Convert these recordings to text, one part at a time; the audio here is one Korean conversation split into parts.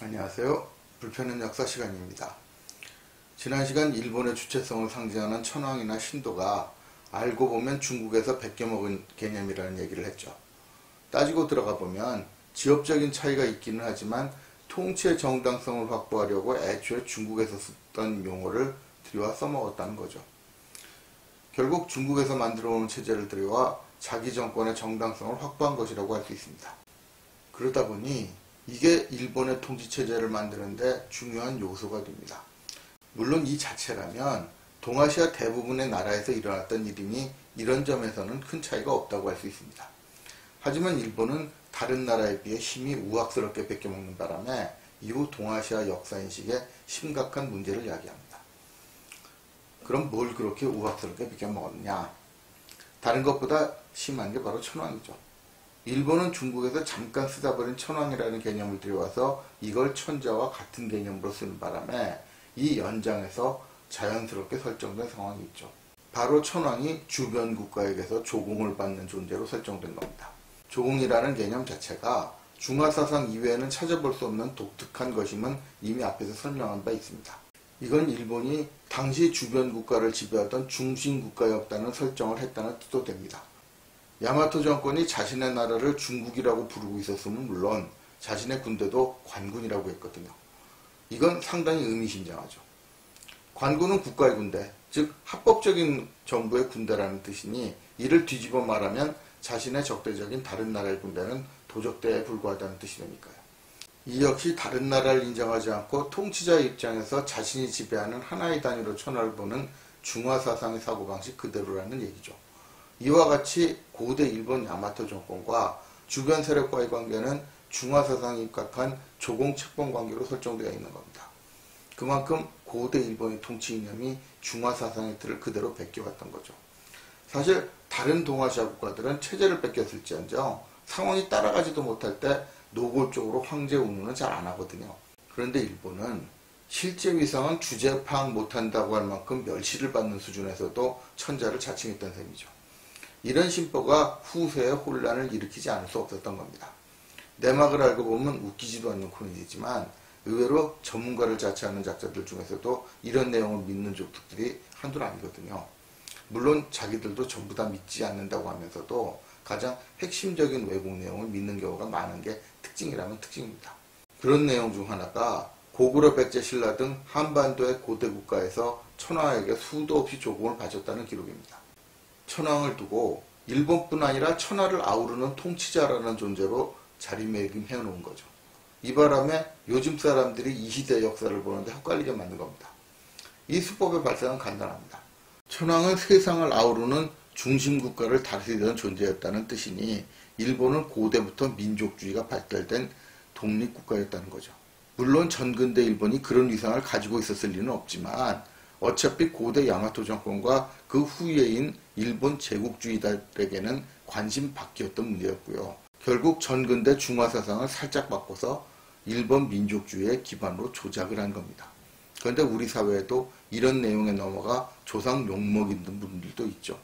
안녕하세요. 불편한 역사 시간입니다. 지난 시간 일본의 주체성을 상징하는 천황이나 신도가 알고 보면 중국에서 베껴먹은 개념이라는 얘기를 했죠. 따지고 들어가 보면 지역적인 차이가 있기는 하지만 통치의 정당성을 확보하려고 애초에 중국에서 쓰던 용어를 들여와 써먹었다는 거죠. 결국 중국에서 만들어온 체제를 들여와 자기 정권의 정당성을 확보한 것이라고 할 수 있습니다. 그러다 보니 이게 일본의 통치체제를 만드는데 중요한 요소가 됩니다. 물론 이 자체라면 동아시아 대부분의 나라에서 일어났던 일이니 이런 점에서는 큰 차이가 없다고 할 수 있습니다. 하지만 일본은 다른 나라에 비해 힘이 우악스럽게 뺏겨먹는 바람에 이후 동아시아 역사인식에 심각한 문제를 야기합니다. 그럼 뭘 그렇게 우악스럽게 뺏겨먹었냐? 다른 것보다 심한 게 바로 천황이죠. 일본은 중국에서 잠깐 쓰다버린 천황이라는 개념을 들여와서 이걸 천자와 같은 개념으로 쓰는 바람에 이 연장에서 자연스럽게 설정된 상황이 있죠. 바로 천황이 주변 국가에게서 조공을 받는 존재로 설정된 겁니다. 조공이라는 개념 자체가 중화사상 이외에는 찾아볼 수 없는 독특한 것임은 이미 앞에서 설명한 바 있습니다. 이건 일본이 당시 주변 국가를 지배하던 중심 국가였다는 설정을 했다는 뜻도 됩니다. 야마토 정권이 자신의 나라를 중국이라고 부르고 있었으면 물론 자신의 군대도 관군이라고 했거든요. 이건 상당히 의미심장하죠. 관군은 국가의 군대, 즉 합법적인 정부의 군대라는 뜻이니 이를 뒤집어 말하면 자신의 적대적인 다른 나라의 군대는 도적대에 불과하다는 뜻이 되니까요. 이 역시 다른 나라를 인정하지 않고 통치자의 입장에서 자신이 지배하는 하나의 단위로 천하를 보는 중화사상의 사고방식 그대로라는 얘기죠. 이와 같이 고대 일본 야마토 정권과 주변 세력과의 관계는 중화사상에 입각한 조공-책봉 관계로 설정되어 있는 겁니다. 그만큼 고대 일본의 통치 이념이 중화사상의 틀을 그대로 베껴왔던 거죠. 사실 다른 동아시아 국가들은 체제를 뺏겼을지언정 상황이 따라가지도 못할 때 노골적으로 황제 운운은 잘 안 하거든요. 그런데 일본은 실제 위상은 주제 파악 못한다고 할 만큼 멸시를 받는 수준에서도 천자를 자칭했던 셈이죠. 이런 심보가 후세에 혼란을 일으키지 않을 수 없었던 겁니다. 내막을 알고 보면 웃기지도 않는 코미디지만 의외로 전문가를 자처하는 작자들 중에서도 이런 내용을 믿는 족들이 한둘 아니거든요. 물론 자기들도 전부 다 믿지 않는다고 하면서도 가장 핵심적인 왜곡 내용을 믿는 경우가 많은 게 특징이라면 특징입니다. 그런 내용 중 하나가 고구려 백제 신라 등 한반도의 고대 국가에서 천황에게 수도 없이 조공을 바쳤다는 기록입니다. 천황을 두고 일본뿐 아니라 천하를 아우르는 통치자라는 존재로 자리매김해 놓은 거죠. 이 바람에 요즘 사람들이 이 시대 역사를 보는데 헷갈리게 만든 겁니다. 이 수법의 발상은 간단합니다. 천황은 세상을 아우르는 중심 국가를 다스리던 존재였다는 뜻이니 일본은 고대부터 민족주의가 발달된 독립국가였다는 거죠. 물론 전근대 일본이 그런 위상을 가지고 있었을 리는 없지만 어차피 고대 야마토 정권과 그 후예인 일본 제국주의자들에게는 관심 밖이었던 문제였고요. 결국 전근대 중화사상을 살짝 바꿔서 일본 민족주의의 기반으로 조작을 한 겁니다. 그런데 우리 사회에도 이런 내용에 넘어가 조상 욕먹 있는 분들도 있죠.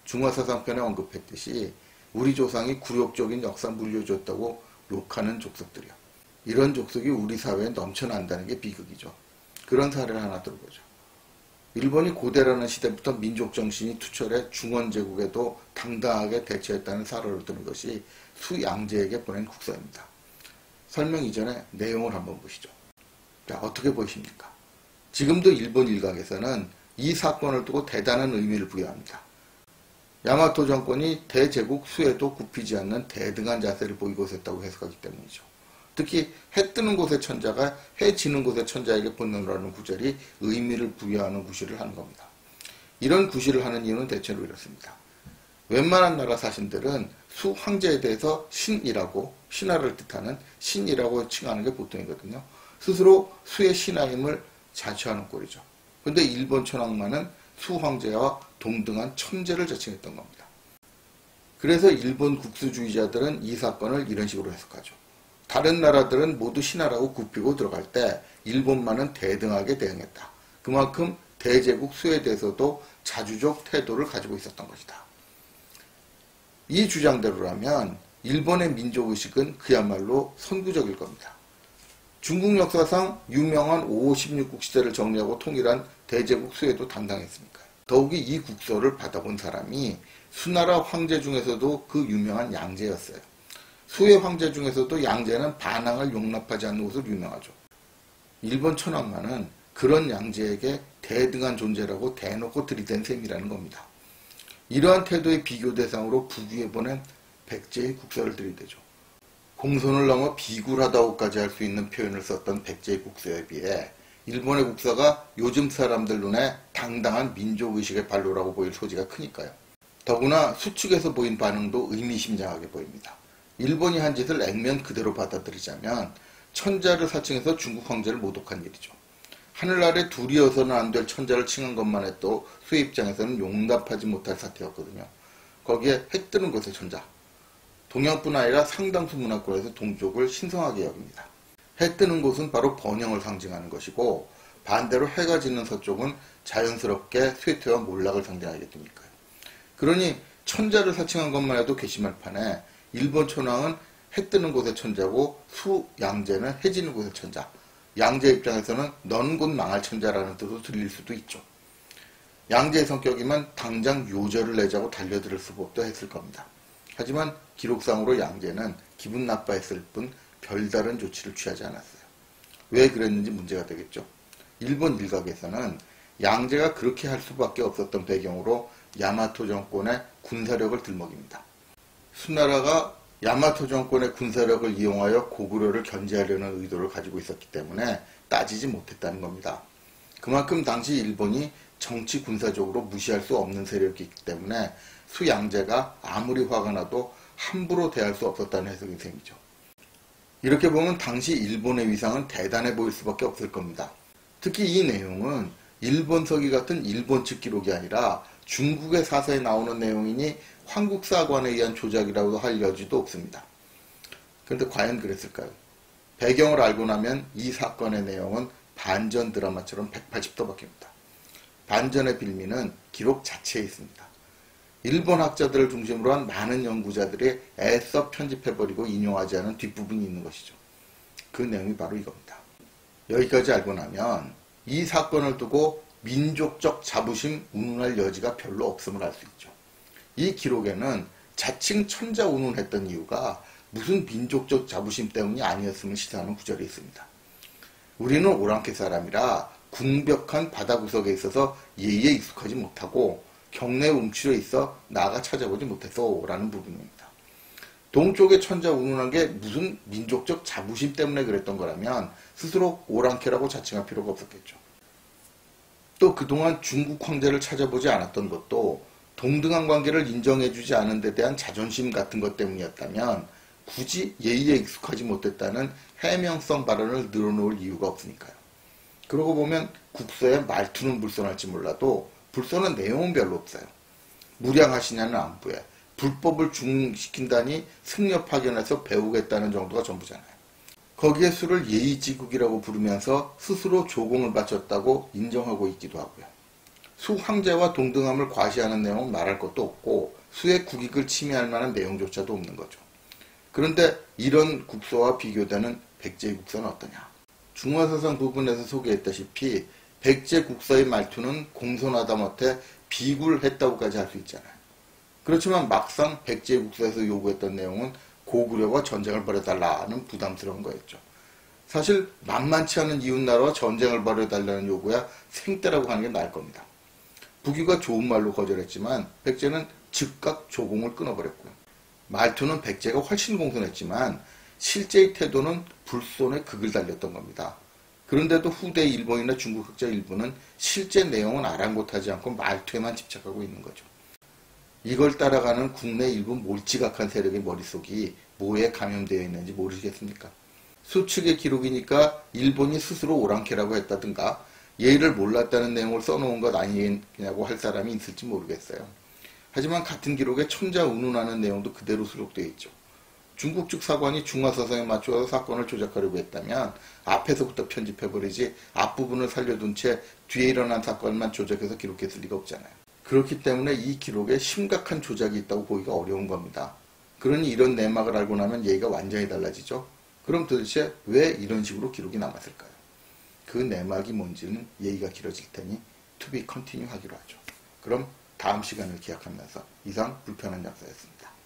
중화사상편에 언급했듯이 우리 조상이 굴욕적인 역사 물려줬다고 욕하는 족속들이요. 이런 족속이 우리 사회에 넘쳐난다는 게 비극이죠. 그런 사례를 하나 들어보죠. 일본이 고대라는 시대부터 민족정신이 투철해 중원제국에도 당당하게 대처했다는 사례를 드는 것이 수양제에게 보낸 국서입니다. 설명 이전에 내용을 한번 보시죠. 자, 어떻게 보이십니까? 지금도 일본 일각에서는 이 사건을 두고 대단한 의미를 부여합니다. 야마토 정권이 대제국 수에도 굽히지 않는 대등한 자세를 보이고 있었다고 해석하기 때문이죠. 특히 해 뜨는 곳의 천자가 해 지는 곳의 천자에게 본능이라는 구절이 의미를 부여하는 구실을 하는 겁니다. 이런 구실을 하는 이유는 대체로 이렇습니다. 웬만한 나라 사신들은 수 황제에 대해서 신이라고, 신하를 뜻하는 신이라고 칭하는 게 보통이거든요. 스스로 수의 신하임을 자처하는 꼴이죠. 그런데 일본 천황만은 수 황제와 동등한 천재를 자칭했던 겁니다. 그래서 일본 국수주의자들은 이 사건을 이런 식으로 해석하죠. 다른 나라들은 모두 신하라고 굽히고 들어갈 때 일본만은 대등하게 대응했다. 그만큼 대제국 수에 대해서도 자주적 태도를 가지고 있었던 것이다. 이 주장대로라면 일본의 민족의식은 그야말로 선구적일 겁니다. 중국 역사상 유명한 5, 16국 시대를 정리하고 통일한 대제국 수에도 담당했으니까요. 더욱이 이 국서를 받아본 사람이 수나라 황제 중에서도 그 유명한 양제였어요. 수의 황제 중에서도 양제는 반항을 용납하지 않는 것으로 유명하죠. 일본 천황만은 그런 양제에게 대등한 존재라고 대놓고 들이댄 셈이라는 겁니다. 이러한 태도의 비교 대상으로 북위에 보낸 백제의 국서를 들이대죠. 공손을 넘어 비굴하다고까지 할 수 있는 표현을 썼던 백제의 국서에 비해 일본의 국서가 요즘 사람들 눈에 당당한 민족의식의 발로라고 보일 소지가 크니까요. 더구나 수측에서 보인 반응도 의미심장하게 보입니다. 일본이 한 짓을 액면 그대로 받아들이자면 천자를 사칭해서 중국 황제를 모독한 일이죠. 하늘 아래 둘이어서는 안 될 천자를 칭한 것만 해도 수의 입장에서는 용납하지 못할 사태였거든요. 거기에 해 뜨는 곳의 천자. 동양뿐 아니라 상당수 문화권에서 동족을 신성하게 여깁니다. 해 뜨는 곳은 바로 번영을 상징하는 것이고 반대로 해가 지는 서쪽은 자연스럽게 쇠퇴와 몰락을 상징하게 됩니까요. 그러니 천자를 사칭한 것만 해도 괘씸할 판에 일본 천황은 해 뜨는 곳의 천자고 수 양제는 해 지는 곳의 천자. 양제 입장에서는 너는 곧 망할 천자라는 뜻으로 들릴 수도 있죠. 양제의 성격이면 당장 요절을 내자고 달려들 수법도 했을 겁니다. 하지만 기록상으로 양제는 기분 나빠했을 뿐 별다른 조치를 취하지 않았어요. 왜 그랬는지 문제가 되겠죠. 일본 일각에서는 양제가 그렇게 할 수밖에 없었던 배경으로 야마토 정권의 군사력을 들먹입니다. 수나라가 야마토 정권의 군사력을 이용하여 고구려를 견제하려는 의도를 가지고 있었기 때문에 따지지 못했다는 겁니다. 그만큼 당시 일본이 정치 군사적으로 무시할 수 없는 세력이기 때문에 수양제가 아무리 화가 나도 함부로 대할 수 없었다는 해석인 셈이죠. 이렇게 보면 당시 일본의 위상은 대단해 보일 수밖에 없을 겁니다. 특히 이 내용은 일본서기 같은 일본 측 기록이 아니라 중국의 사서에 나오는 내용이니 황국사관에 의한 조작이라고 할 여지도 없습니다. 그런데 과연 그랬을까요? 배경을 알고 나면 이 사건의 내용은 반전 드라마처럼 180도 바뀝니다. 반전의 빌미는 기록 자체에 있습니다. 일본 학자들을 중심으로 한 많은 연구자들이 애써 편집해버리고 인용하지 않은 뒷부분이 있는 것이죠. 그 내용이 바로 이겁니다. 여기까지 알고 나면 이 사건을 두고 민족적 자부심 운운할 여지가 별로 없음을 알 수 있죠. 이 기록에는 자칭 천자 운운했던 이유가 무슨 민족적 자부심 때문이 아니었음을 시사하는 구절이 있습니다. 우리는 오랑캐 사람이라 궁벽한 바다 구석에 있어서 예의에 익숙하지 못하고 경내에 움츠려 있어 나가 찾아보지 못해서 라는 부분입니다. 동쪽의 천자 운운한 게 무슨 민족적 자부심 때문에 그랬던 거라면 스스로 오랑캐라고 자칭할 필요가 없었겠죠. 또 그동안 중국 황제를 찾아보지 않았던 것도 동등한 관계를 인정해주지 않은 데 대한 자존심 같은 것 때문이었다면 굳이 예의에 익숙하지 못했다는 해명성 발언을 늘어놓을 이유가 없으니까요. 그러고 보면 국서의 말투는 불손할지 몰라도 불손한 내용은 별로 없어요. 무량하시냐는 안부에 불법을 중시킨다니 승려 파견해서 배우겠다는 정도가 전부잖아요. 거기에 수를 예의지국이라고 부르면서 스스로 조공을 바쳤다고 인정하고 있기도 하고요. 수 황제와 동등함을 과시하는 내용은 말할 것도 없고 수의 국익을 침해할 만한 내용조차도 없는 거죠. 그런데 이런 국서와 비교되는 백제의 국서는 어떠냐? 중화사상 부분에서 소개했다시피 백제 국서의 말투는 공손하다 못해 비굴했다고까지 할 수 있잖아요. 그렇지만 막상 백제 국서에서 요구했던 내용은 고구려와 전쟁을 벌여달라는 부담스러운 거였죠. 사실 만만치 않은 이웃나라와 전쟁을 벌여달라는 요구야 생떼라고 하는 게 나을 겁니다. 부귀가 좋은 말로 거절했지만 백제는 즉각 조공을 끊어버렸고요. 말투는 백제가 훨씬 공손했지만 실제의 태도는 불손의 극을 달렸던 겁니다. 그런데도 후대 일본이나 중국 학자 일부는 실제 내용은 아랑곳하지 않고 말투에만 집착하고 있는 거죠. 이걸 따라가는 국내 일부 몰지각한 세력의 머릿속이 뭐에 감염되어 있는지 모르시겠습니까? 수측의 기록이니까 일본이 스스로 오랑캐라고 했다든가 예의를 몰랐다는 내용을 써놓은 것 아니냐고 할 사람이 있을지 모르겠어요. 하지만 같은 기록에 천자 운운하는 내용도 그대로 수록되어 있죠. 중국 측 사관이 중화사상에 맞추어서 사건을 조작하려고 했다면 앞에서부터 편집해버리지 앞부분을 살려둔 채 뒤에 일어난 사건만 조작해서 기록했을 리가 없잖아요. 그렇기 때문에 이 기록에 심각한 조작이 있다고 보기가 어려운 겁니다. 그러니 이런 내막을 알고 나면 얘기가 완전히 달라지죠. 그럼 도대체 왜 이런 식으로 기록이 남았을까요? 그 내막이 뭔지는 얘기가 길어질 테니 to be continue 하기로 하죠. 그럼 다음 시간을 기약하면서 이상 불편한 역사였습니다.